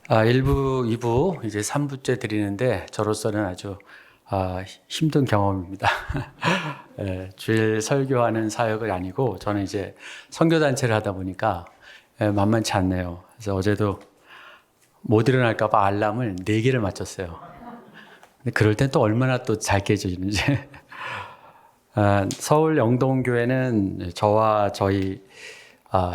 1부, 2부, 이제 3부째 드리는데 저로서는 아주 힘든 경험입니다. 주일 설교하는 사역이 아니고 저는 이제 선교단체를 하다 보니까 만만치 않네요. 그래서 어제도 못 일어날까봐 알람을 4개를 맞췄어요. 근데 그럴 땐 또 얼마나 또 잘 깨지는지. 서울 영동교회는 저와 저희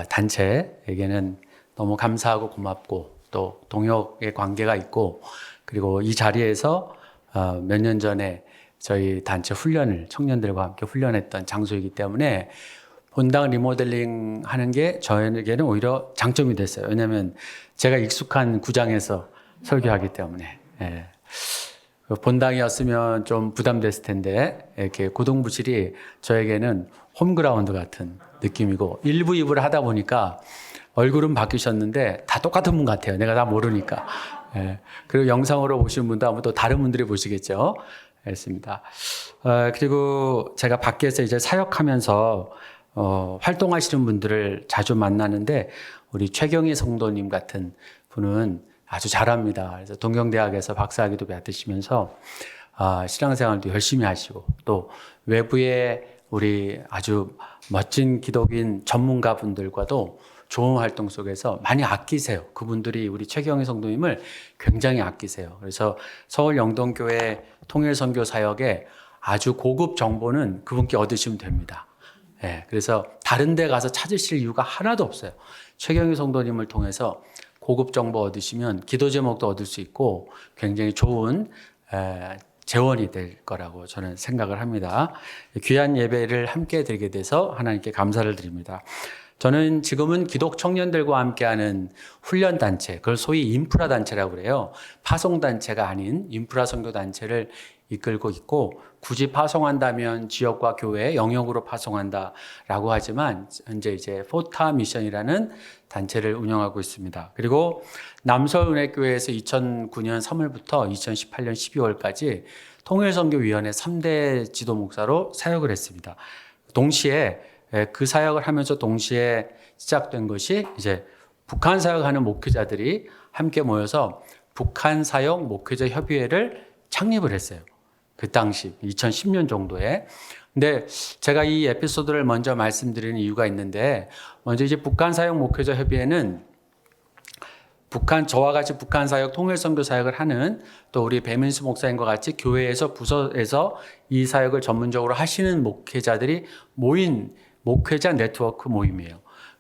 단체에게는 너무 감사하고 고맙고 또 동역의 관계가 있고, 그리고 이 자리에서 몇 년 전에 저희 단체 훈련을 청년들과 함께 훈련했던 장소이기 때문에 본당 리모델링 하는 게 저에게는 오히려 장점이 됐어요. 왜냐하면 제가 익숙한 구장에서 설교하기 때문에. 본당이었으면 좀 부담됐을 텐데 이렇게 고동부실이 저에게는 홈그라운드 같은 느낌이고, 1부, 2부를 하다 보니까 얼굴은 바뀌셨는데 다 똑같은 분 같아요. 내가 다 모르니까. 그리고 영상으로 보시는 분도 아마 또 다른 분들이 보시겠죠. 그렇습니다. 그리고 제가 밖에서 이제 사역하면서 활동하시는 분들을 자주 만나는데, 우리 최경희 성도님 같은 분은 아주 잘합니다. 그래서 동경대학에서 박사학위도 받으시면서 신앙생활도 열심히 하시고, 또 외부의 우리 아주 멋진 기독인 전문가분들과도 좋은 활동 속에서 많이 아끼세요. 그분들이 우리 최경희 성도님을 굉장히 아끼세요. 그래서 서울 영동교회 통일선교 사역에 아주 고급 정보는 그분께 얻으시면 됩니다. 그래서 다른 데 가서 찾으실 이유가 하나도 없어요. 최경희 성도님을 통해서 고급 정보 얻으시면 기도 제목도 얻을 수 있고 굉장히 좋은 재원이 될 거라고 저는 생각을 합니다. 귀한 예배를 함께 드리게 돼서 하나님께 감사를 드립니다. 저는 지금은 기독 청년들과 함께하는 훈련단체, 그걸 소위 인프라 단체라고 그래요. 파송단체가 아닌 인프라 선교단체를 이끌고 있고, 굳이 파송한다면 지역과 교회 영역으로 파송한다라고 하지만 현재 이제 포타 미션이라는 단체를 운영하고 있습니다. 그리고 남서은혜교회에서 2009년 3월부터 2018년 12월까지 통일선교위원회 3대 지도 목사로 사역을 했습니다. 동시에 그 사역을 하면서 동시에 시작된 것이 이제 북한 사역하는 목회자들이 함께 모여서 북한 사역 목회자 협의회를 창립을 했어요. 그 당시 2010년 정도에. 근데 제가 이 에피소드를 먼저 말씀드리는 이유가 있는데, 먼저 이제 북한 사역 목회자 협의회는 저와 같이 북한 사역, 통일 선교 사역을 하는 또 우리 배민수 목사님과 같이 교회에서 부서에서 이 사역을 전문적으로 하시는 목회자들이 모인 목회자 네트워크 모임이에요.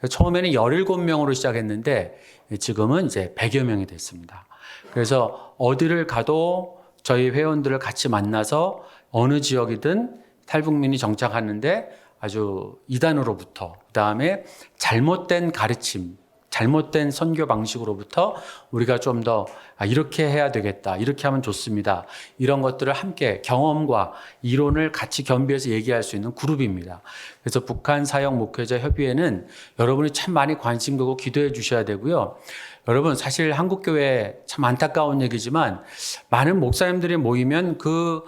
처음에는 17명으로 시작했는데 지금은 이제 100여 명이 됐습니다. 그래서 어디를 가도 저희 회원들을 같이 만나서 어느 지역이든 탈북민이 정착하는데 아주 이단으로부터, 그다음에 잘못된 가르침, 잘못된 선교 방식으로부터 우리가 좀 더 이렇게 해야 되겠다, 이렇게 하면 좋습니다, 이런 것들을 함께 경험과 이론을 같이 겸비해서 얘기할 수 있는 그룹입니다. 그래서 북한 사역 목회자 협의회는 여러분이 참 많이 관심 두고 기도해 주셔야 되고요. 여러분, 사실 한국교회 참 안타까운 얘기지만 많은 목사님들이 모이면 그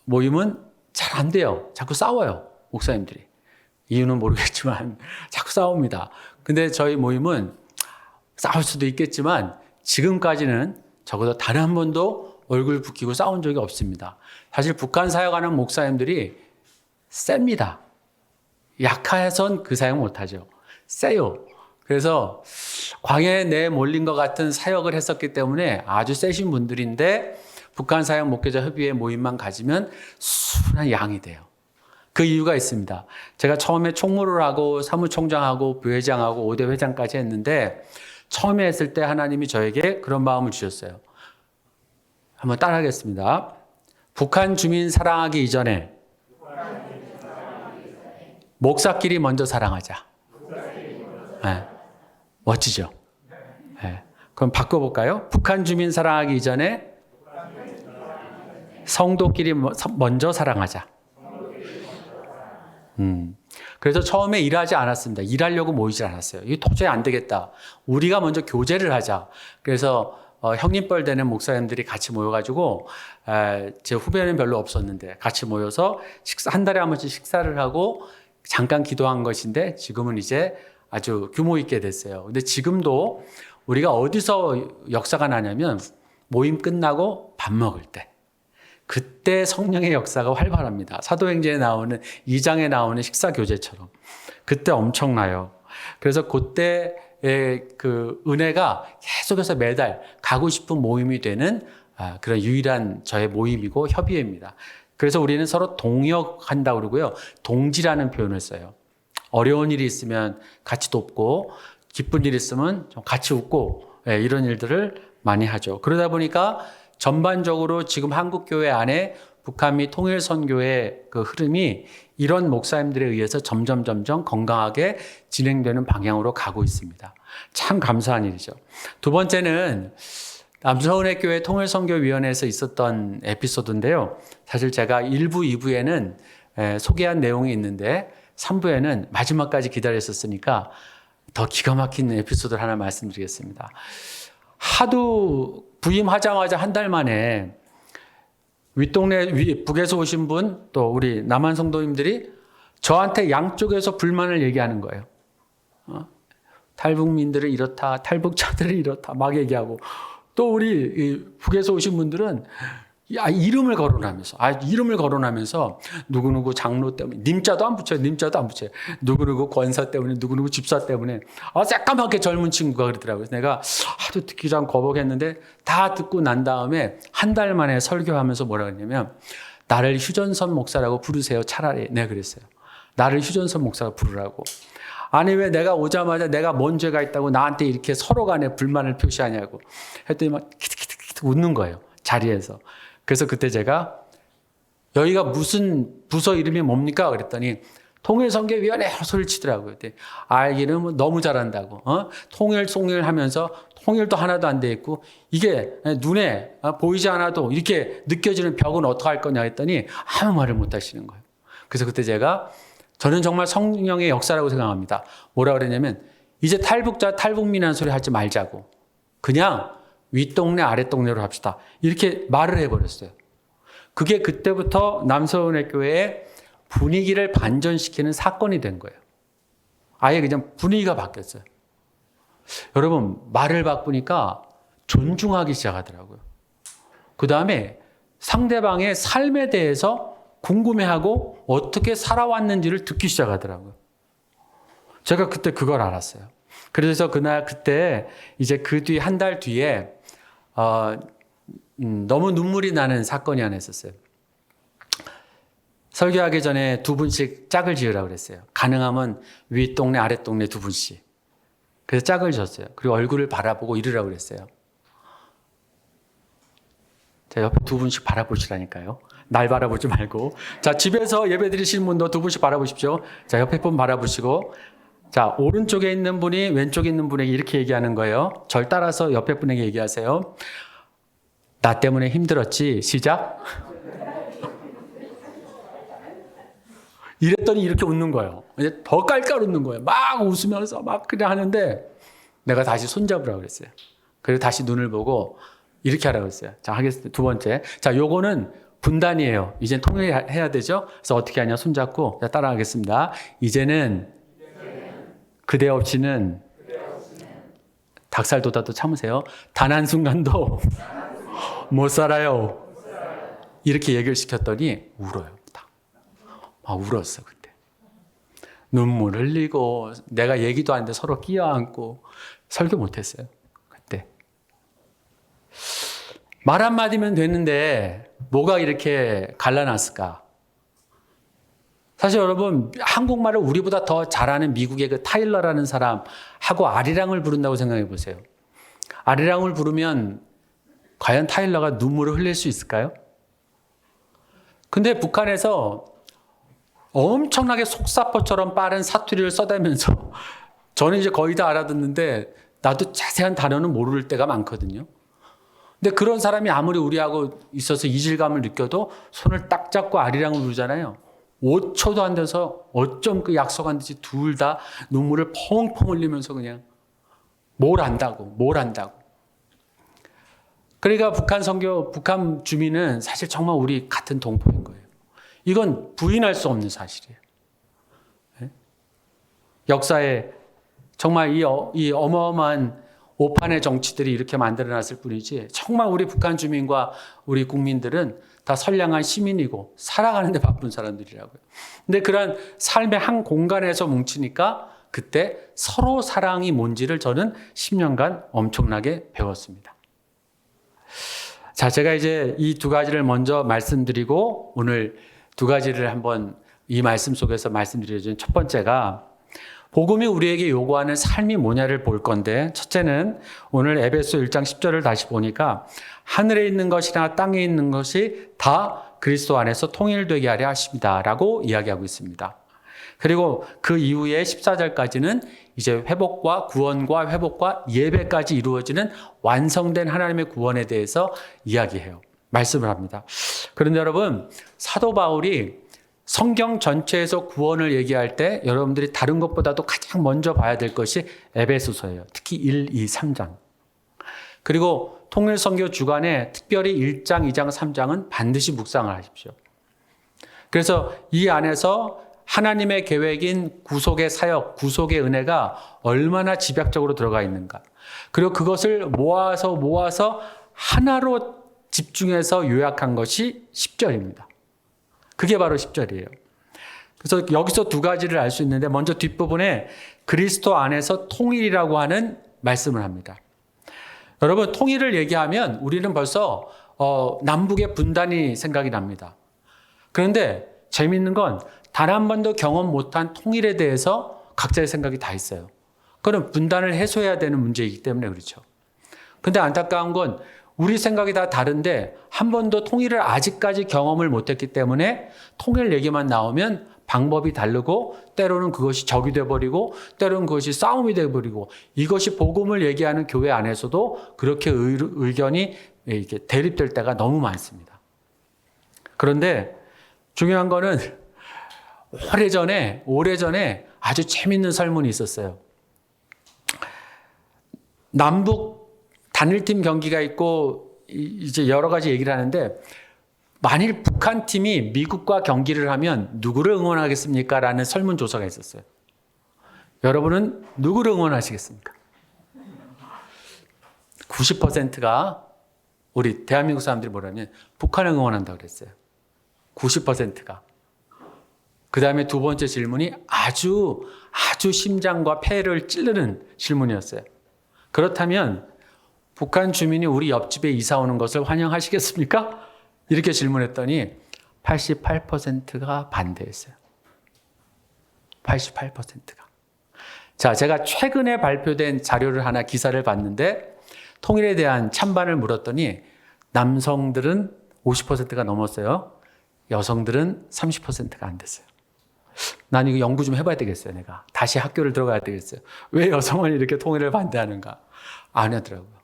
모임은 잘 안 돼요. 자꾸 싸워요, 목사님들이. 이유는 모르겠지만 자꾸 싸웁니다. 근데 저희 모임은 싸울 수도 있겠지만 지금까지는 적어도 단 한 번도 얼굴 붉히고 싸운 적이 없습니다. 사실 북한 사역하는 목사님들이 셉니다. 약해선 그 사역 못하죠. 세요. 그래서 광야에 내몰린 것 같은 사역을 했었기 때문에 아주 세신 분들인데, 북한 사역 목회자 협의회 모임만 가지면 순한 양이 돼요. 그 이유가 있습니다. 제가 처음에 총무를 하고 사무총장하고 부회장하고 5대 회장까지 했는데, 처음에 했을 때 하나님이 저에게 그런 마음을 주셨어요. 한번 따라하겠습니다. 북한 주민 사랑하기 이전에 목사끼리 먼저 사랑하자. 멋지죠? 그럼 바꿔볼까요? 북한 주민 사랑하기 이전에 성도끼리 먼저 사랑하자. 그래서 처음에 일하지 않았습니다. 일하려고 모이지 않았어요. 이게 도저히 안 되겠다. 우리가 먼저 교제를 하자. 그래서 형님뻘 되는 목사님들이 같이 모여가지고, 제 후배는 별로 없었는데 같이 모여서 한 달에 한 번씩 식사를 하고 잠깐 기도한 것인데, 지금은 이제 아주 규모 있게 됐어요. 근데 지금도 우리가 어디서 역사가 나냐면 모임 끝나고 밥 먹을 때. 그때 성령의 역사가 활발합니다. 사도행전에 나오는 2장에 나오는 식사 교제처럼. 그때 엄청나요. 그래서 그때의 그 은혜가 계속해서 매달 가고 싶은 모임이 되는 그런 유일한 저의 모임이고 협의회입니다. 그래서 우리는 서로 동역한다고 그러고요. 동지라는 표현을 써요. 어려운 일이 있으면 같이 돕고 기쁜 일이 있으면 좀 같이 웃고 이런 일들을 많이 하죠. 그러다 보니까 전반적으로 지금 한국교회 안에 북한 및 통일선교의 그 흐름이 이런 목사님들에 의해서 점점 건강하게 진행되는 방향으로 가고 있습니다. 참 감사한 일이죠. 두 번째는 남서운회 교회 통일선교위원회에서 있었던 에피소드인데요. 사실 제가 1부, 2부에는 소개한 내용이 있는데 3부에는 마지막까지 기다렸었으니까 더 기가 막힌 에피소드를 하나 말씀드리겠습니다. 하도 부임하자마자 한 달 만에 윗동네 북에서 오신 분 또 우리 남한 성도님들이 저한테 양쪽에서 불만을 얘기하는 거예요. 탈북민들은 이렇다, 탈북자들은 이렇다 막 얘기하고 또 우리 북에서 오신 분들은 이름을 거론하면서 누구누구 장로 때문에 님자도 안 붙여요. 누구누구 권사 때문에 누구누구 집사 때문에 새까맣게 젊은 친구가 그러더라고요. 내가 하도 듣기 전 거북했는데 다 듣고 난 다음에 한 달 만에 설교하면서 뭐라 그랬냐면 나를 휴전선 목사라고 부르세요. 차라리. 내가 그랬어요. 나를 휴전선 목사라고 부르라고. 아니 왜 내가 오자마자 내가 뭔 죄가 있다고 나한테 이렇게 서로 간에 불만을 표시하냐고 했더니 막 키득키득 웃는 거예요. 자리에서. 그래서 그때 제가 여기가 무슨 부서 이름이 뭡니까? 그랬더니 통일선교위원회 소리를 치더라고요. 알기는 뭐 너무 잘한다고. 통일 하면서 통일도 하나도 안 돼 있고 이게 눈에 보이지 않아도 이렇게 느껴지는 벽은 어떻게 할 거냐 했더니 아무 말을 못 하시는 거예요. 그래서 그때 제가 저는 정말 성령의 역사라고 생각합니다. 뭐라 그랬냐면 이제 탈북자 탈북민이라는 소리 하지 말자고. 그냥 윗동네 아랫동네로 합시다. 이렇게 말을 해버렸어요. 그게 그때부터 남서운회 교회의 분위기를 반전시키는 사건이 된 거예요. 아예 그냥 분위기가 바뀌었어요. 여러분 말을 바꾸니까 존중하기 시작하더라고요. 그 다음에 상대방의 삶에 대해서 궁금해하고 어떻게 살아왔는지를 듣기 시작하더라고요. 제가 그때 그걸 알았어요. 그래서 그때 이제 그 뒤 한 달 뒤에 너무 눈물이 나는 사건이 하나 있었어요. 설교하기 전에 2분씩 짝을 지으라고 그랬어요. 가능하면 윗동네 아랫동네 2분씩. 그래서 짝을 졌어요. 그리고 얼굴을 바라보고 이르라고 그랬어요. 자, 옆에 2분씩 바라보시라니까요. 날 바라보지 말고. 자, 집에서 예배 드리시는 분도 2분씩 바라보십시오. 자, 옆에 분 바라보시고. 자, 오른쪽에 있는 분이 왼쪽에 있는 분에게 이렇게 얘기하는 거예요. 절 따라서 옆에 분에게 얘기하세요. 나 때문에 힘들었지? 시작. 이랬더니 이렇게 웃는 거예요. 이제 더 깔깔 웃는 거예요. 막 웃으면서 막 그냥 하는데 내가 다시 손잡으라고 그랬어요. 그리고 다시 눈을 보고 이렇게 하라고 했어요. 자, 하겠습니다. 두 번째. 자, 요거는 분단이에요. 이제 통일해야 되죠? 그래서 어떻게 하냐? 손잡고. 자, 따라하겠습니다. 이제는 그대 없이는 닭살 돋아도 참으세요. 단 한순간도 못 살아요. 이렇게 얘기를 시켰더니 울어요. 막 울었어 그때. 눈물 흘리고 내가 얘기도 안 돼 서로 끼어안고 설교 못했어요. 그때. 말 한마디면 되는데 뭐가 이렇게 갈라놨을까? 사실 여러분 한국말을 우리보다 더 잘하는 미국의 그 타일러라는 사람하고 아리랑을 부른다고 생각해 보세요. 아리랑을 부르면 과연 타일러가 눈물을 흘릴 수 있을까요? 근데 북한에서 엄청나게 속사포처럼 빠른 사투리를 써대면서 저는 이제 거의 다 알아듣는데 나도 자세한 단어는 모를 때가 많거든요. 근데 그런 사람이 아무리 우리하고 있어서 이질감을 느껴도 손을 딱 잡고 아리랑을 부르잖아요. 5초도 안 돼서 어쩜 그 약속한 듯이 둘 다 눈물을 펑펑 흘리면서 그냥 뭘 안다고. 그러니까 북한 주민은 사실 정말 우리 같은 동포인 거예요. 이건 부인할 수 없는 사실이에요. 역사에 정말 이 어마어마한 오판의 정치들이 이렇게 만들어놨을 뿐이지 정말 우리 북한 주민과 우리 국민들은 다 선량한 시민이고 살아가는 데 바쁜 사람들이라고요. 근데 그런 삶의 한 공간에서 뭉치니까 그때 서로 사랑이 뭔지를 저는 10년간 엄청나게 배웠습니다. 자, 제가 이제 이 두 가지를 먼저 말씀드리고 오늘 두 가지를 한번 이 말씀 속에서 말씀드려준 첫 번째가 복음이 우리에게 요구하는 삶이 뭐냐를 볼 건데, 첫째는 오늘 에베소 1장 10절을 다시 보니까 하늘에 있는 것이나 땅에 있는 것이 다 그리스도 안에서 통일되게 하려 하십니다 라고 이야기하고 있습니다. 그리고 그 이후에 14절까지는 이제 회복과 구원과 회복과 예배까지 이루어지는 완성된 하나님의 구원에 대해서 이야기해요. 말씀을 합니다. 그런데 여러분, 사도 바울이 성경 전체에서 구원을 얘기할 때 여러분들이 다른 것보다도 가장 먼저 봐야 될 것이 에베소서예요. 특히 1, 2, 3장. 그리고 통일선교 주간에 특별히 1장, 2장, 3장은 반드시 묵상을 하십시오. 그래서 이 안에서 하나님의 계획인 구속의 사역, 구속의 은혜가 얼마나 집약적으로 들어가 있는가. 그리고 그것을 모아서 하나로 집중해서 요약한 것이 10절입니다. 그게 바로 10절이에요. 그래서 여기서 두 가지를 알 수 있는데, 먼저 뒷부분에 그리스도 안에서 통일이라고 하는 말씀을 합니다. 여러분, 통일을 얘기하면 우리는 벌써 남북의 분단이 생각이 납니다. 그런데 재미있는 건 단 한 번도 경험 못한 통일에 대해서 각자의 생각이 다 있어요. 그건 분단을 해소해야 되는 문제이기 때문에 그렇죠. 근데 안타까운 건 우리 생각이 다 다른데 한 번도 통일을 아직까지 경험을 못했기 때문에 통일 얘기만 나오면 방법이 다르고, 때로는 그것이 적이 돼버리고, 때로는 그것이 싸움이 돼버리고, 이것이 복음을 얘기하는 교회 안에서도 그렇게 의견이 이렇게 대립될 때가 너무 많습니다. 그런데 중요한 거는 오래전에 아주 재밌는 설문이 있었어요. 남북 단일팀 경기가 있고 이제 여러 가지 얘기를 하는데, 만일 북한 팀이 미국과 경기를 하면 누구를 응원하겠습니까? 라는 설문조사가 있었어요. 여러분은 누구를 응원하시겠습니까? 90%가 우리 대한민국 사람들이 뭐라면 북한을 응원한다고 그랬어요. 90%가. 그 다음에 두 번째 질문이 아주 심장과 폐를 찌르는 질문이었어요. 그렇다면 북한 주민이 우리 옆집에 이사 오는 것을 환영하시겠습니까? 이렇게 질문했더니 88%가 반대했어요. 88%가. 자, 제가 최근에 발표된 자료를 하나 기사를 봤는데, 통일에 대한 찬반을 물었더니 남성들은 50%가 넘었어요. 여성들은 30%가 안 됐어요. 난 이거 연구 좀 해봐야 되겠어요. 내가 다시 학교를 들어가야 되겠어요. 왜 여성은 이렇게 통일을 반대하는가? 안 하더라고요.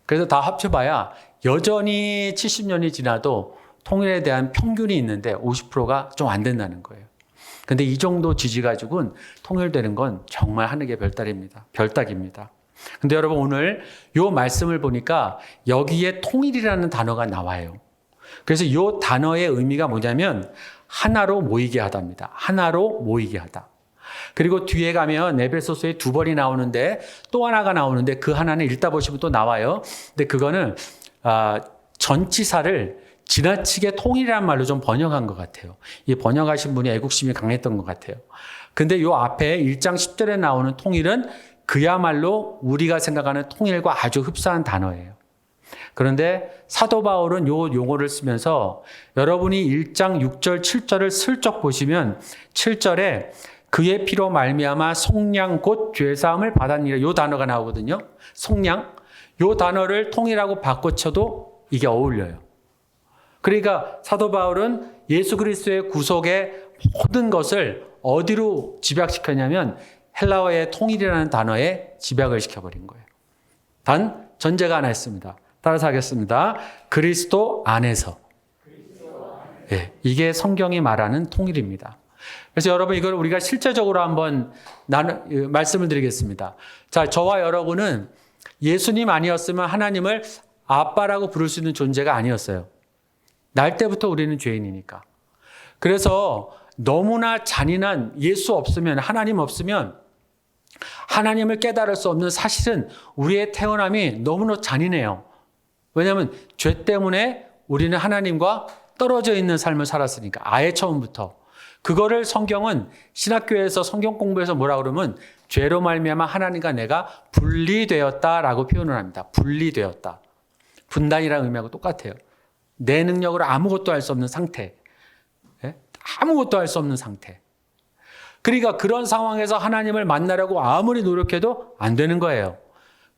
그래서 다 합쳐봐야 여전히 70년이 지나도 통일에 대한 평균이 있는데 50%가 좀 안 된다는 거예요. 근데 이 정도 지지 가지고는 통일되는 건 정말 하늘의 별따기입니다. 근데 여러분, 오늘 이 말씀을 보니까 여기에 통일이라는 단어가 나와요. 그래서 이 단어의 의미가 뭐냐면 하나로 모이게 하다입니다. 하나로 모이게 하다. 그리고 뒤에 가면 에베소서에 두 번이 나오는데 또 하나가 나오는데, 그 하나는 읽다 보시면 또 나와요. 근데 그거는 전치사를 지나치게 통일이라는 말로 좀 번역한 것 같아요. 이 번역하신 분이 애국심이 강했던 것 같아요. 근데 요 앞에 1장 10절에 나오는 통일은 그야말로 우리가 생각하는 통일과 아주 흡사한 단어예요. 그런데 사도 바울은 요 용어를 쓰면서, 여러분이 1장 6절 7절을 슬쩍 보시면 7절에 그의 피로 말미암아 속량 곧 죄사함을 받았느니라, 요 단어가 나오거든요. 속량. 요 단어를 통일하고 바꿔쳐도 이게 어울려요. 그러니까 사도 바울은 예수 그리스도의 구속의 모든 것을 어디로 집약시켰냐면 헬라어의 통일이라는 단어에 집약을 시켜버린 거예요. 단 전제가 하나 있습니다. 따라서 하겠습니다. 그리스도 안에서. 네, 이게 성경이 말하는 통일입니다. 그래서 여러분, 이걸 우리가 실제적으로 한번 말씀을 드리겠습니다. 자, 저와 여러분은 예수님 아니었으면 하나님을 아빠라고 부를 수 있는 존재가 아니었어요. 날 때부터 우리는 죄인이니까. 그래서 너무나 잔인한, 예수 없으면, 하나님 없으면 하나님을 깨달을 수 없는 사실은 우리의 태어남이 너무나 잔인해요. 왜냐하면 죄 때문에 우리는 하나님과 떨어져 있는 삶을 살았으니까 아예 처음부터. 그거를 성경은 신학교에서 성경 공부에서 뭐라 그러면 죄로 말미암아 하나님과 내가 분리되었다라고 표현을 합니다. 분리되었다. 분단이라는 의미하고 똑같아요. 내 능력으로 아무것도 할 수 없는 상태. 아무것도 할 수 없는 상태. 그러니까 그런 상황에서 하나님을 만나려고 아무리 노력해도 안 되는 거예요.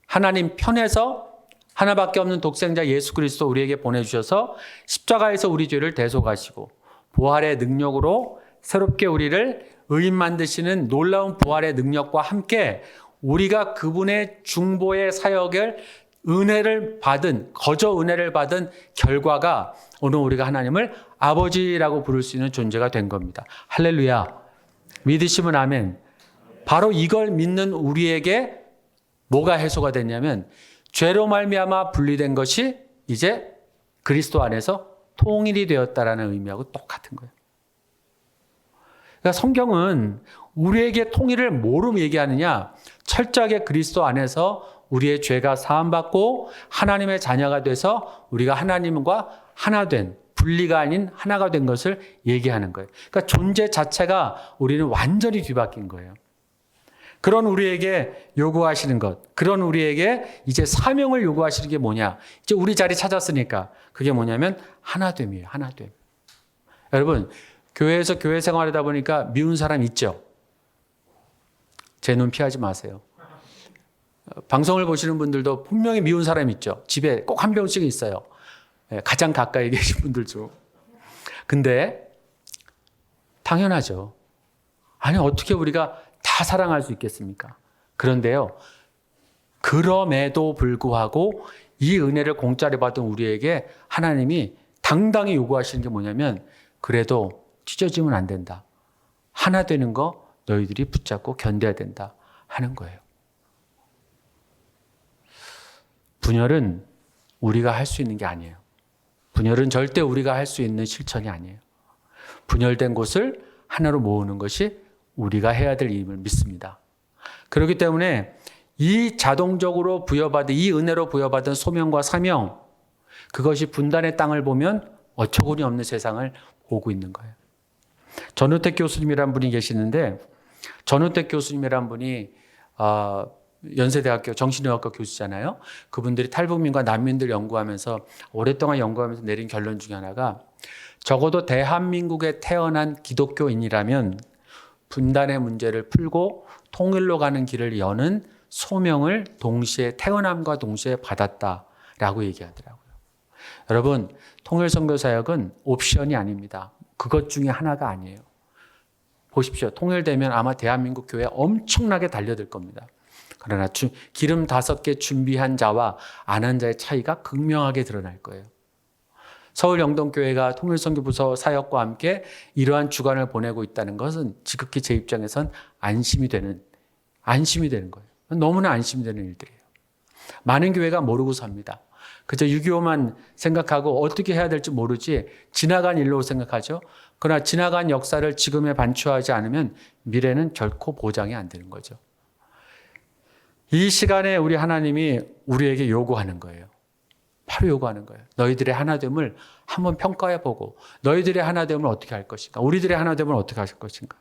하나님 편에서 하나밖에 없는 독생자 예수 그리스도 우리에게 보내주셔서 십자가에서 우리 죄를 대속하시고 부활의 능력으로 새롭게 우리를 의인 만드시는 놀라운 부활의 능력과 함께 우리가 그분의 중보의 사역을 은혜를 받은 거저 은혜를 받은 결과가 오늘 우리가 하나님을 아버지라고 부를 수 있는 존재가 된 겁니다. 할렐루야. 믿으시면 아멘. 바로 이걸 믿는 우리에게 뭐가 해소가 됐냐면 죄로 말미암아 분리된 것이 이제 그리스도 안에서 통일이 되었다라는 의미하고 똑같은 거예요. 그러니까 성경은 우리에게 통일을 뭐로 얘기하느냐? 철저하게 그리스도 안에서 우리의 죄가 사함받고 하나님의 자녀가 돼서 우리가 하나님과 하나 된, 분리가 아닌 하나가 된 것을 얘기하는 거예요. 그러니까 존재 자체가 우리는 완전히 뒤바뀐 거예요. 그런 우리에게 요구하시는 것, 그런 우리에게 이제 사명을 요구하시는 게 뭐냐? 이제 우리 자리 찾았으니까 그게 뭐냐면 하나됨이에요. 하나됨. 여러분, 교회에서 교회 생활하다 보니까 미운 사람 있죠? 제 눈 피하지 마세요. 방송을 보시는 분들도 분명히 미운 사람 있죠? 집에 꼭 한 명씩 있어요. 가장 가까이 계신 분들 중. 근데 당연하죠. 아니 어떻게 우리가 다 사랑할 수 있겠습니까? 그런데요. 그럼에도 불구하고 이 은혜를 공짜로 받은 우리에게 하나님이 당당히 요구하시는 게 뭐냐면 그래도 찢어지면 안 된다. 하나 되는 거 너희들이 붙잡고 견뎌야 된다 하는 거예요. 분열은 우리가 할 수 있는 게 아니에요. 분열은 절대 우리가 할 수 있는 실천이 아니에요. 분열된 곳을 하나로 모으는 것이 우리가 해야 될 일임을 믿습니다. 그렇기 때문에 이 자동적으로 부여받은 이 은혜로 부여받은 소명과 사명 그것이 분단의 땅을 보면 어처구니 없는 세상을 보고 있는 거예요. 전우택 교수님이란 분이 계시는데 전우택 교수님이란 분이 연세대학교 정신의학과 교수잖아요. 그분들이 탈북민과 난민들 연구하면서 오랫동안 연구하면서 내린 결론 중에 하나가 적어도 대한민국에 태어난 기독교인이라면 분단의 문제를 풀고 통일로 가는 길을 여는 소명을 동시에 태어남과 동시에 받았다라고 얘기하더라고요. 여러분, 통일선교사역은 옵션이 아닙니다. 그것 중에 하나가 아니에요. 보십시오. 통일되면 아마 대한민국 교회 엄청나게 달려들 겁니다. 그러나 기름 5개 준비한 자와 안 한 자의 차이가 극명하게 드러날 거예요. 서울 영동교회가 통일선교부서 사역과 함께 이러한 주간을 보내고 있다는 것은 지극히 제 입장에선 안심이 되는 거예요. 너무나 안심이 되는 일들이에요. 많은 교회가 모르고 삽니다. 그저 6.25만 생각하고 어떻게 해야 될지 모르지 지나간 일로 생각하죠. 그러나 지나간 역사를 지금에 반추하지 않으면 미래는 결코 보장이 안 되는 거죠. 이 시간에 우리 하나님이 우리에게 요구하는 거예요. 바로 요구하는 거예요. 너희들의 하나됨을 한번 평가해보고 너희들의 하나됨을 어떻게 할 것인가? 우리들의 하나됨을 어떻게 할 것인가?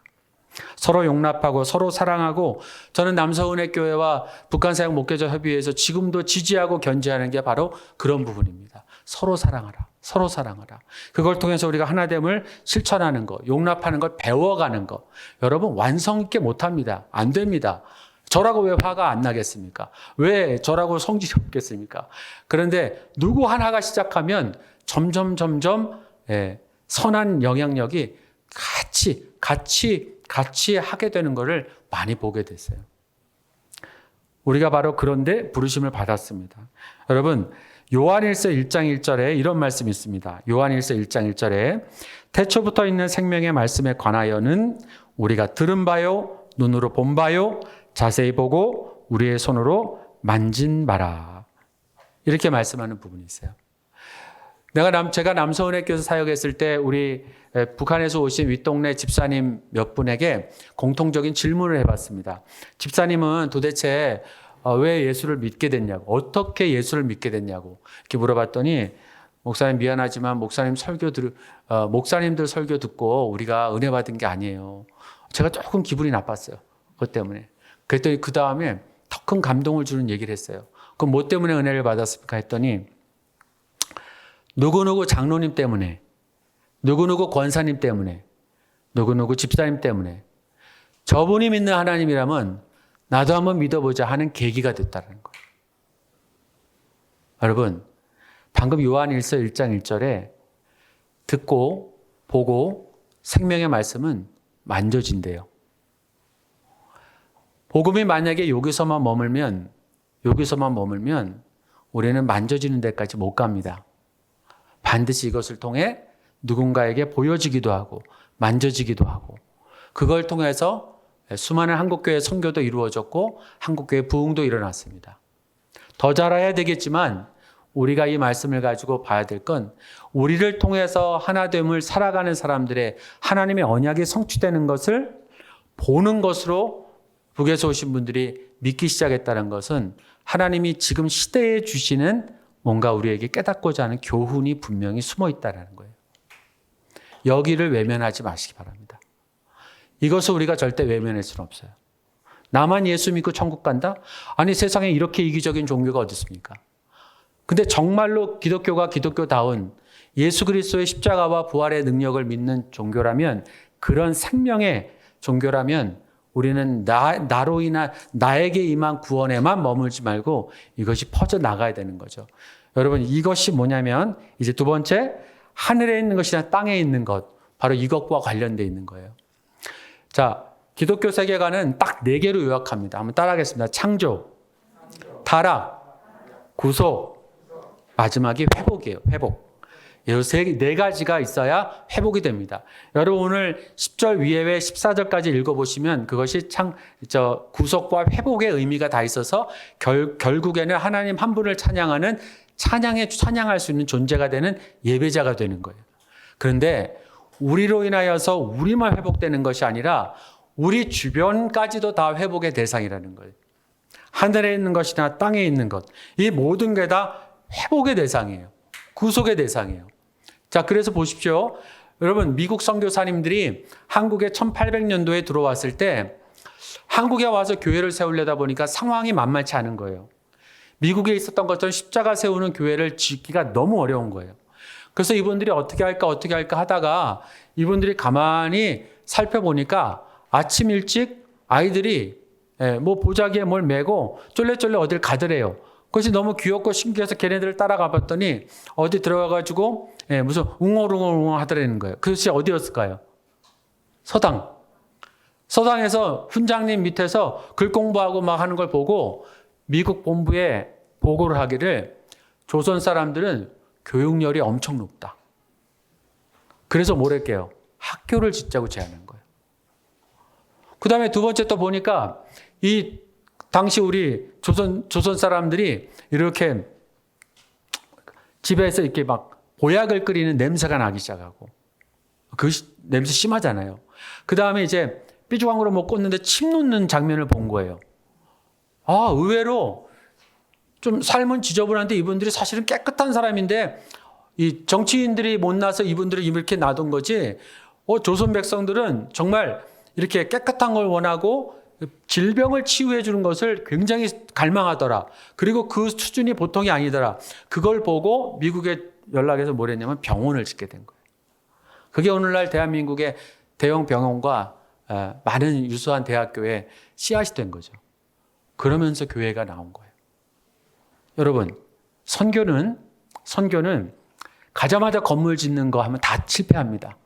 서로 용납하고 서로 사랑하고 저는 남서은의 교회와 북한사역 목회자 협의회에서 지금도 지지하고 견제하는 게 바로 그런 부분입니다. 서로 사랑하라. 서로 사랑하라. 그걸 통해서 우리가 하나됨을 실천하는 것, 용납하는 걸 배워가는 것. 여러분 완성 있게 못합니다. 안 됩니다. 저라고 왜 화가 안 나겠습니까? 왜 저라고 성질이 없겠습니까? 그런데 누구 하나가 시작하면 점점 선한 영향력이 같이 하게 되는 것을 많이 보게 됐어요. 우리가 바로 그런데 부르심을 받았습니다. 여러분 요한일서 1장 1절에 이런 말씀이 있습니다. 요한일서 1장 1절에 태초부터 있는 생명의 말씀에 관하여는 우리가 들은 바요 눈으로 본 바요 자세히 보고 우리의 손으로 만진 바라. 이렇게 말씀하는 부분이 있어요. 제가 남서은혜교에서 사역했을 때 우리 북한에서 오신 윗동네 집사님 몇 분에게 공통적인 질문을 해봤습니다. 집사님은 도대체 왜 예수를 믿게 됐냐고, 어떻게 예수를 믿게 됐냐고 이렇게 물어봤더니 목사님 미안하지만 목사님들 설교 듣고 우리가 은혜 받은 게 아니에요. 제가 조금 기분이 나빴어요. 그것 때문에. 그랬더니 그 다음에 더 큰 감동을 주는 얘기를 했어요. 그럼 뭐 때문에 은혜를 받았습니까? 했더니 누구누구 장로님 때문에, 누구누구 권사님 때문에, 누구누구 집사님 때문에 저분이 믿는 하나님이라면 나도 한번 믿어보자 하는 계기가 됐다는 거예요. 여러분, 방금 요한일서 1장 1절에 듣고 보고 생명의 말씀은 만져진대요. 복음이 만약에 여기서만 머물면 우리는 만져지는 데까지 못 갑니다. 반드시 이것을 통해 누군가에게 보여지기도 하고 만져지기도 하고 그걸 통해서 수많은 한국교회 선교도 이루어졌고 한국교회 부흥도 일어났습니다. 더 잘해야 되겠지만 우리가 이 말씀을 가지고 봐야 될 건 우리를 통해서 하나됨을 살아가는 사람들의 하나님의 언약이 성취되는 것을 보는 것으로 북에서 오신 분들이 믿기 시작했다는 것은 하나님이 지금 시대에 주시는 뭔가 우리에게 깨닫고자 하는 교훈이 분명히 숨어 있다는 거예요. 여기를 외면하지 마시기 바랍니다. 이것을 우리가 절대 외면할 수는 없어요. 나만 예수 믿고 천국 간다? 아니 세상에 이렇게 이기적인 종교가 어디 있습니까? 근데 정말로 기독교가 기독교다운 예수 그리스도의 십자가와 부활의 능력을 믿는 종교라면 그런 생명의 종교라면 우리는 나로 인한 나에게 임한 구원에만 머물지 말고 이것이 퍼져나가야 되는 거죠. 여러분 이것이 뭐냐면 이제 두 번째 하늘에 있는 것이나 땅에 있는 것 바로 이것과 관련되어 있는 거예요. 자, 기독교 세계관은 딱 4개로 요약합니다. 한번 따라하겠습니다. 창조, 타락, 구속, 마지막이 회복이에요. 회복. 이 4가지가 있어야 회복이 됩니다. 여러분 오늘 10절 위에 14절까지 읽어보시면 그것이 구속과 회복의 의미가 다 있어서 결국에는 하나님 한 분을 찬양하는 찬양할 수 있는 존재가 되는 예배자가 되는 거예요. 그런데 우리로 인하여서 우리만 회복되는 것이 아니라 우리 주변까지도 다 회복의 대상이라는 거예요. 하늘에 있는 것이나 땅에 있는 것, 이 모든 게 다 회복의 대상이에요. 구속의 대상이에요. 자, 그래서 보십시오. 여러분, 미국 선교사님들이 한국에 1800년도에 들어왔을 때 한국에 와서 교회를 세우려다 보니까 상황이 만만치 않은 거예요. 미국에 있었던 것처럼 십자가 세우는 교회를 짓기가 너무 어려운 거예요. 그래서 이분들이 어떻게 할까 하다가 이분들이 가만히 살펴보니까 아침 일찍 아이들이 뭐 보자기에 뭘 메고 쫄래쫄래 어딜 가더래요. 그것이 너무 귀엽고 신기해서 걔네들을 따라가 봤더니 어디 들어가가지고 무슨 웅얼웅얼 하더라는 거예요. 그것이 어디였을까요? 서당에서 훈장님 밑에서 글 공부하고 막 하는 걸 보고 미국 본부에 보고를 하기를 조선 사람들은 교육열이 엄청 높다. 그래서 뭐랬게요? 학교를 짓자고 제안한 거예요. 그 다음에 두 번째 또 보니까 이 당시 우리 조선 사람들이 이렇게 집에서 이렇게 막 보약을 끓이는 냄새가 나기 시작하고 그 냄새 심하잖아요. 그 다음에 이제 삐죽왕으로 뭐 꽂는데 침 놓는 장면을 본 거예요. 아, 의외로 좀 삶은 지저분한데 이분들이 사실은 깨끗한 사람인데 이 정치인들이 못나서 이분들을 이렇게 놔둔 거지. 조선 백성들은 정말 이렇게 깨끗한 걸 원하고 질병을 치유해 주는 것을 굉장히 갈망하더라. 그리고 그 수준이 보통이 아니더라. 그걸 보고 미국에 연락해서 뭘 했냐면 병원을 짓게 된 거예요. 그게 오늘날 대한민국의 대형 병원과 많은 유수한 대학교의 씨앗이 된 거죠. 그러면서 교회가 나온 거예요. 여러분, 선교는 가자마자 건물 짓는 거 하면 다 실패합니다.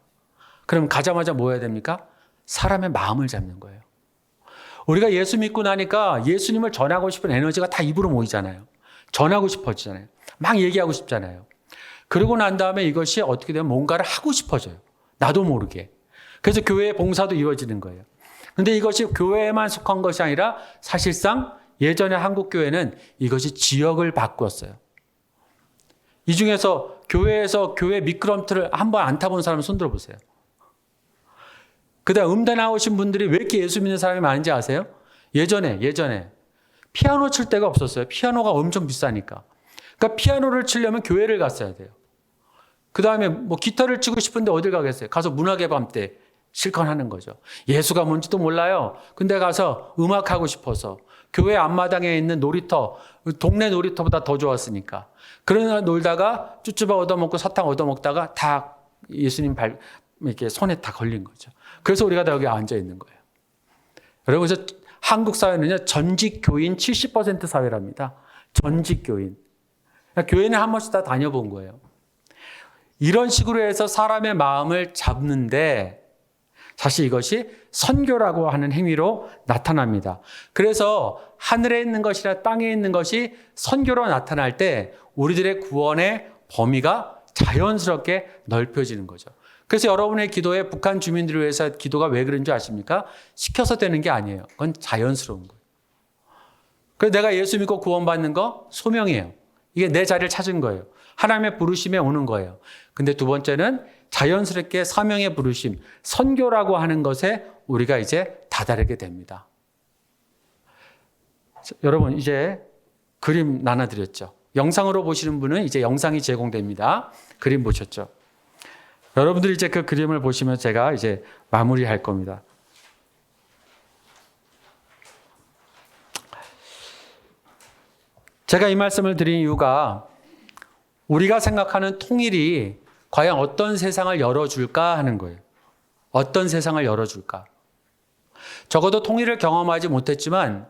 그럼 가자마자 뭐 해야 됩니까? 사람의 마음을 잡는 거예요. 우리가 예수 믿고 나니까 예수님을 전하고 싶은 에너지가 다 입으로 모이잖아요. 전하고 싶어지잖아요. 막 얘기하고 싶잖아요. 그러고 난 다음에 이것이 어떻게 되면 뭔가를 하고 싶어져요. 나도 모르게. 그래서 교회의 봉사도 이루어지는 거예요. 근데 이것이 교회에만 속한 것이 아니라 사실상 예전에 한국 교회는 이것이 지역을 바꾸었어요. 이 중에서 교회에서 교회 미끄럼틀을 한번 안 타본 사람 손 들어보세요. 그다음 음대 나오신 분들이 왜 이렇게 예수 믿는 사람이 많은지 아세요? 예전에 피아노 칠 데가 없었어요. 피아노가 엄청 비싸니까. 그러니까 피아노를 치려면 교회를 갔어야 돼요. 그 다음에 뭐 기타를 치고 싶은데 어딜 가겠어요? 가서 문학의 밤 때 실컷 하는 거죠. 예수가 뭔지도 몰라요. 근데 가서 음악하고 싶어서 교회 앞마당에 있는 놀이터, 동네 놀이터보다 더 좋았으니까. 그러나 놀다가 쭈쭈바 얻어먹고 사탕 얻어먹다가 다 예수님 이렇게 손에 다 걸린 거죠. 그래서 우리가 다 여기 앉아 있는 거예요. 여러분, 그래서 한국 사회는요, 전직 교인 70% 사회랍니다. 전직 교인. 교회는 한 번씩 다 다녀본 거예요. 이런 식으로 해서 사람의 마음을 잡는데 사실 이것이 선교라고 하는 행위로 나타납니다. 그래서 하늘에 있는 것이나 땅에 있는 것이 선교로 나타날 때 우리들의 구원의 범위가 자연스럽게 넓혀지는 거죠. 그래서 여러분의 기도에 북한 주민들을 위해서 기도가 왜 그런 줄 아십니까? 시켜서 되는 게 아니에요. 그건 자연스러운 거예요. 그래서 내가 예수 믿고 구원받는 거 소명이에요. 이게 내 자리를 찾은 거예요. 하나님의 부르심에 오는 거예요. 근데 두 번째는 자연스럽게 사명의 부르심, 선교라고 하는 것에 우리가 이제 다다르게 됩니다. 여러분, 이제 그림 나눠드렸죠. 영상으로 보시는 분은 이제 영상이 제공됩니다. 그림 보셨죠? 여러분들이 이제 그 그림을 보시면 제가 이제 마무리할 겁니다. 제가 이 말씀을 드린 이유가 우리가 생각하는 통일이 과연 어떤 세상을 열어줄까 하는 거예요. 어떤 세상을 열어줄까. 적어도 통일을 경험하지 못했지만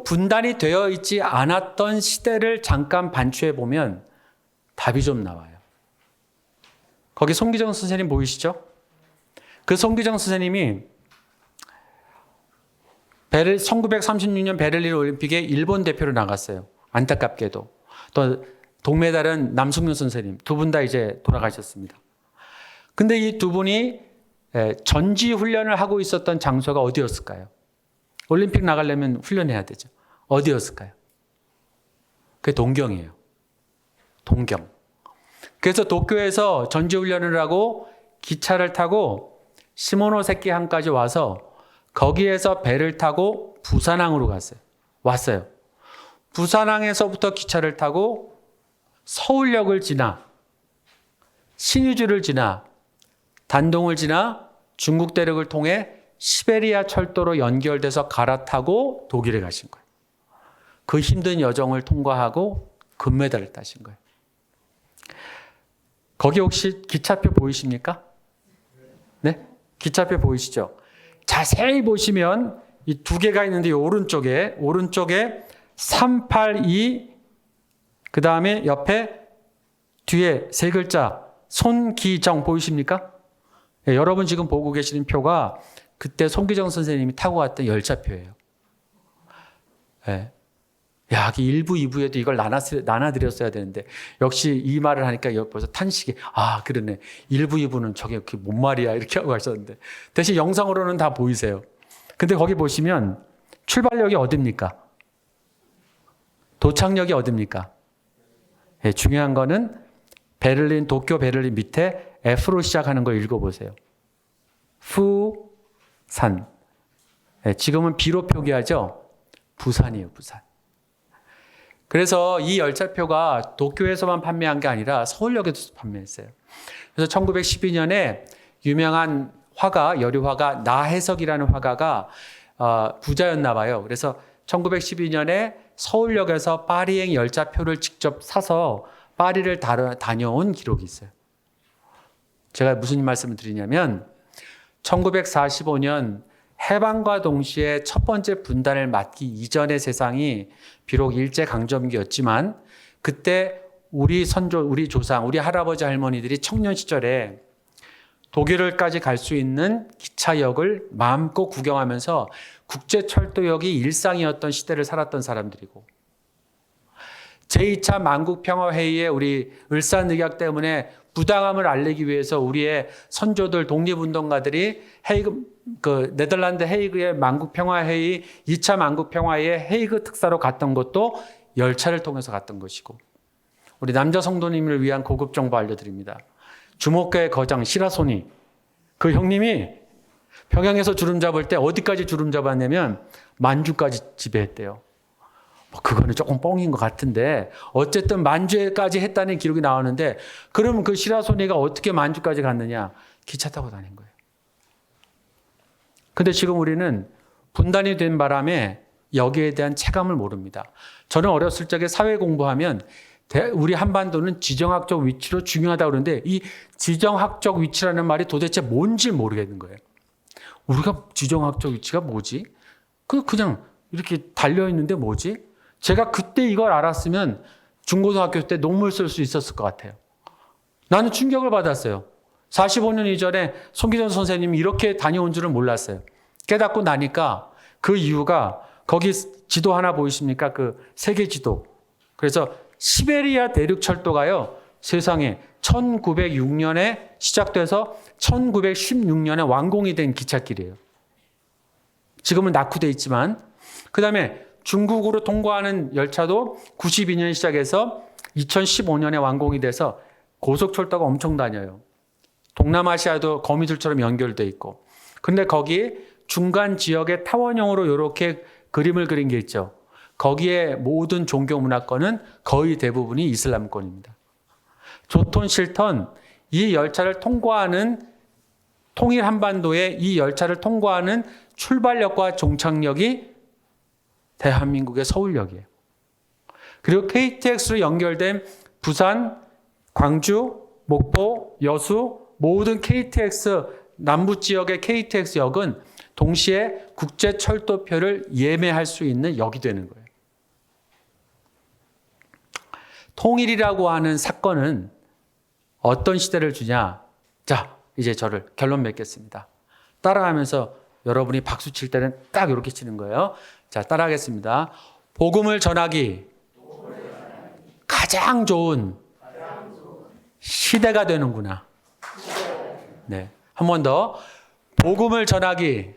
분단이 되어 있지 않았던 시대를 잠깐 반추해 보면 답이 좀 나와요. 거기 송기정 선생님 보이시죠? 그 송기정 선생님이 1936년 베를린 올림픽에 일본 대표로 나갔어요. 안타깝게도. 또 동메달은 남승윤 선생님 두 분 다 이제 돌아가셨습니다. 근데 이 두 분이 전지 훈련을 하고 있었던 장소가 어디였을까요? 올림픽 나가려면 훈련해야 되죠. 어디였을까요? 그게 동경이에요. 동경. 그래서 도쿄에서 전지 훈련을 하고 기차를 타고 시모노세키 항까지 와서 거기에서 배를 타고 부산항으로 갔어요. 왔어요. 부산항에서부터 기차를 타고 서울역을 지나 신의주를 지나 단동을 지나 중국 대륙을 통해 시베리아 철도로 연결돼서 갈아타고 독일에 가신 거예요. 그 힘든 여정을 통과하고 금메달을 따신 거예요. 거기 혹시 기차표 보이십니까? 네? 기차표 보이시죠? 자세히 보시면 이 두 개가 있는데 오른쪽에 382 그 다음에 옆에 뒤에 세 글자 손기정 보이십니까? 네, 여러분 지금 보고 계시는 표가 그때 손기정 선생님이 타고 갔던 열차표예요. 네. 야, 1부, 2부에도 이걸 나눠드렸어야 되는데 역시 이 말을 하니까 벌써 탄식이 그러네. 1부, 2부는 저게 뭔 말이야 이렇게 하고 가셨는데 대신 영상으로는 다 보이세요. 근데 거기 보시면 출발역이 어딥니까? 도착역이 어딥니까? 네, 중요한 거는 도쿄 베를린 밑에 F로 시작하는 걸 읽어보세요. 부산. 네, 지금은 B로 표기하죠? 부산이에요, 부산. 그래서 이 열차표가 도쿄에서만 판매한 게 아니라 서울역에도 판매했어요. 그래서 1912년에 유명한 화가, 여류화가 나혜석이라는 화가가 부자였나 봐요. 그래서 1912년에 서울역에서 파리행 열차표를 직접 사서 파리를 다녀온 기록이 있어요. 제가 무슨 말씀을 드리냐면 1945년 해방과 동시에 첫 번째 분단을 맞기 이전의 세상이 비록 일제강점기였지만 그때 우리 조상, 우리 할아버지 할머니들이 청년 시절에 독일을까지 갈 수 있는 기차역을 마음껏 구경하면서 국제철도역이 일상이었던 시대를 살았던 사람들이고 제2차 만국평화회의에 우리 을사늑약 때문에 부당함을 알리기 위해서 우리의 선조들 독립운동가들이 네덜란드 헤이그의 만국평화회의 2차 만국평화회의 헤이그 특사로 갔던 것도 열차를 통해서 갔던 것이고 우리 남자 성도님을 위한 고급 정보 알려드립니다. 주목교회 거장 시라소니 그 형님이 평양에서 주름 잡을 때 어디까지 주름 잡았냐면 만주까지 지배했대요. 그거는 조금 뻥인 것 같은데 어쨌든 만주까지 했다는 기록이 나오는데 그러면 그 시라소니가 어떻게 만주까지 갔느냐? 기차 타고 다닌 거예요. 근데 지금 우리는 분단이 된 바람에 여기에 대한 체감을 모릅니다. 저는 어렸을 적에 사회 공부하면 우리 한반도는 지정학적 위치로 중요하다고 그러는데 이 지정학적 위치라는 말이 도대체 뭔지 모르겠는 거예요. 우리가 지정학적 위치가 뭐지? 그냥 이렇게 달려있는데 뭐지? 제가 그때 이걸 알았으면 중고등학교 때 논문 쓸 수 있었을 것 같아요. 나는 충격을 받았어요. 45년 이전에 송기전 선생님이 이렇게 다녀온 줄은 몰랐어요. 깨닫고 나니까 그 이유가 거기 지도 하나 보이십니까? 그 세계 지도. 그래서 시베리아 대륙철도가요. 세상에 1906년에 시작돼서 1916년에 완공이 된 기찻길이에요. 지금은 낙후돼 있지만 그 다음에 중국으로 통과하는 열차도 92년 시작해서 2015년에 완공이 돼서 고속철도가 엄청 다녀요. 동남아시아도 거미줄처럼 연결돼 있고. 근데 거기 중간 지역에 타원형으로 이렇게 그림을 그린 게 있죠. 거기에 모든 종교 문화권은 거의 대부분이 이슬람권입니다. 좋든 싫든 이 열차를 통과하는 통일 한반도에 이 열차를 통과하는 출발역과 종착역이 대한민국의 서울역이에요. 그리고 KTX로 연결된 부산, 광주, 목포, 여수 모든 KTX 남부 지역의 KTX역은 동시에 국제철도표를 예매할 수 있는 역이 되는 거예요. 통일이라고 하는 사건은 어떤 시대를 주냐? 자, 이제 저를 결론 맺겠습니다. 따라하면서 여러분이 박수 칠 때는 딱 이렇게 치는 거예요. 자, 따라하겠습니다. 복음을 전하기 가장 좋은 시대가 되는구나. 네, 한 번 더. 복음을 전하기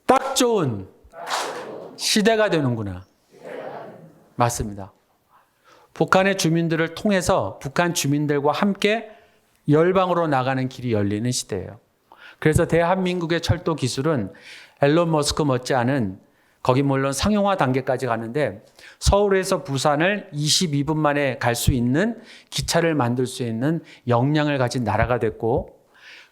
딱 좋은 시대가 되는구나. 맞습니다. 북한의 주민들을 통해서 북한 주민들과 함께 열방으로 나가는 길이 열리는 시대예요. 그래서 대한민국의 철도 기술은 앨런 머스크 못지않은 거기 물론 상용화 단계까지 가는데 서울에서 부산을 22분 만에 갈 수 있는 기차를 만들 수 있는 역량을 가진 나라가 됐고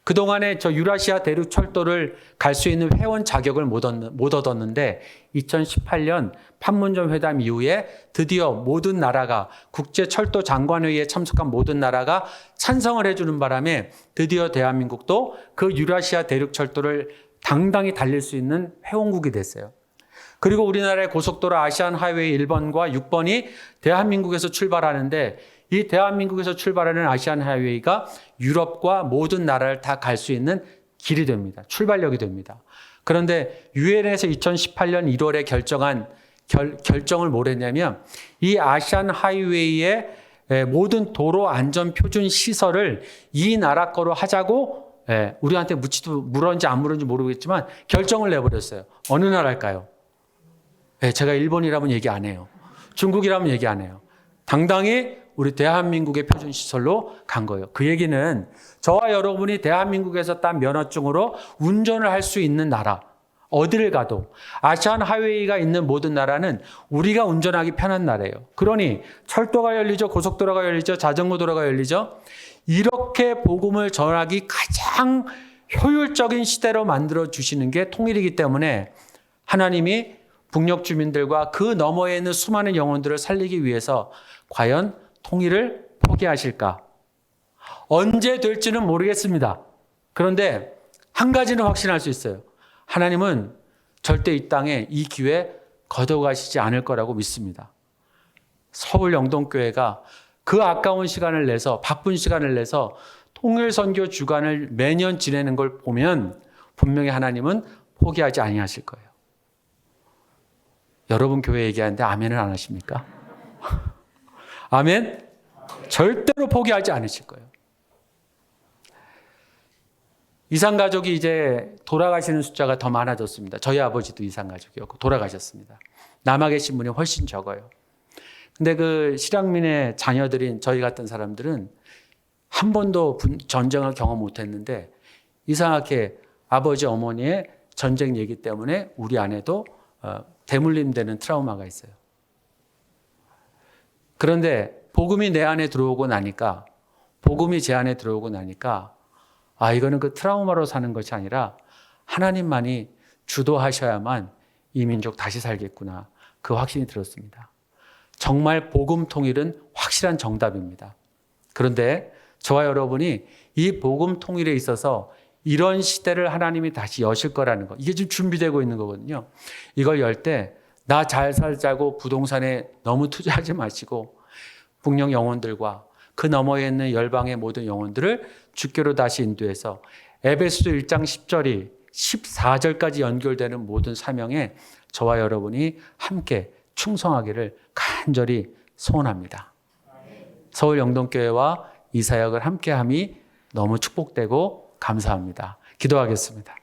그동안에 저 유라시아 대륙 철도를 갈 수 있는 회원 자격을 못 얻었는데 2018년 판문점 회담 이후에 드디어 모든 나라가 국제철도 장관회의에 참석한 모든 나라가 찬성을 해주는 바람에 드디어 대한민국도 그 유라시아 대륙 철도를 당당히 달릴 수 있는 회원국이 됐어요. 그리고 우리나라의 고속도로 아시안 하이웨이 1번과 6번이 대한민국에서 출발하는데 이 대한민국에서 출발하는 아시안 하이웨이가 유럽과 모든 나라를 다 갈 수 있는 길이 됩니다. 출발역이 됩니다. 그런데 유엔에서 2018년 1월에 결정한 결정을 뭘 했냐면 이 아시안 하이웨이의 모든 도로 안전 표준 시설을 이 나라 거로 하자고 우리한테 물었는지 안 물었는지 모르겠지만 결정을 내버렸어요. 어느 나라일까요? 제가 일본이라면 얘기 안 해요. 중국이라면 얘기 안 해요. 당당히 우리 대한민국의 표준시설로 간 거예요. 그 얘기는 저와 여러분이 대한민국에서 딴 면허증으로 운전을 할 수 있는 나라, 어디를 가도 아시안 하이웨이가 있는 모든 나라는 우리가 운전하기 편한 나라예요. 그러니 철도가 열리죠. 고속도로가 열리죠. 자전거 도로가 열리죠. 이렇게 복음을 전하기 가장 효율적인 시대로 만들어 주시는 게 통일이기 때문에 하나님이 북녘 주민들과 그 너머에 있는 수많은 영혼들을 살리기 위해서 과연 통일을 포기하실까? 언제 될지는 모르겠습니다. 그런데 한 가지는 확신할 수 있어요. 하나님은 절대 이 땅에 이 기회 거둬가시지 않을 거라고 믿습니다. 서울 영동교회가 그 아까운 시간을 내서 바쁜 시간을 내서 통일선교 주간을 매년 지내는 걸 보면 분명히 하나님은 포기하지 아니하실 거예요. 여러분 교회 얘기하는데 아멘을 안 하십니까? 아멘? 절대로 포기하지 않으실 거예요. 이산가족이 이제 돌아가시는 숫자가 더 많아졌습니다. 저희 아버지도 이산가족이었고 돌아가셨습니다. 남아 계신 분이 훨씬 적어요. 근데 그 실향민의 자녀들인 저희 같은 사람들은 한 번도 전쟁을 경험 못했는데 이상하게 아버지 어머니의 전쟁 얘기 때문에 우리 안에도 대물림되는 트라우마가 있어요. 그런데 복음이 내 안에 들어오고 나니까, 복음이 제 안에 들어오고 나니까 이거는 그 트라우마로 사는 것이 아니라 하나님만이 주도하셔야만 이 민족 다시 살겠구나, 그 확신이 들었습니다. 정말 복음 통일은 확실한 정답입니다. 그런데 저와 여러분이 이 복음 통일에 있어서 이런 시대를 하나님이 다시 여실 거라는 거, 이게 지금 준비되고 있는 거거든요. 이걸 열 때 나 잘 살자고 부동산에 너무 투자하지 마시고 북녘 영혼들과 그 너머에 있는 열방의 모든 영혼들을 주께로 다시 인도해서 에베소서 1장 10절이 14절까지 연결되는 모든 사명에 저와 여러분이 함께 충성하기를 간절히 소원합니다. 서울 영동교회와 이 사역을 함께함이 너무 축복되고 감사합니다. 기도하겠습니다.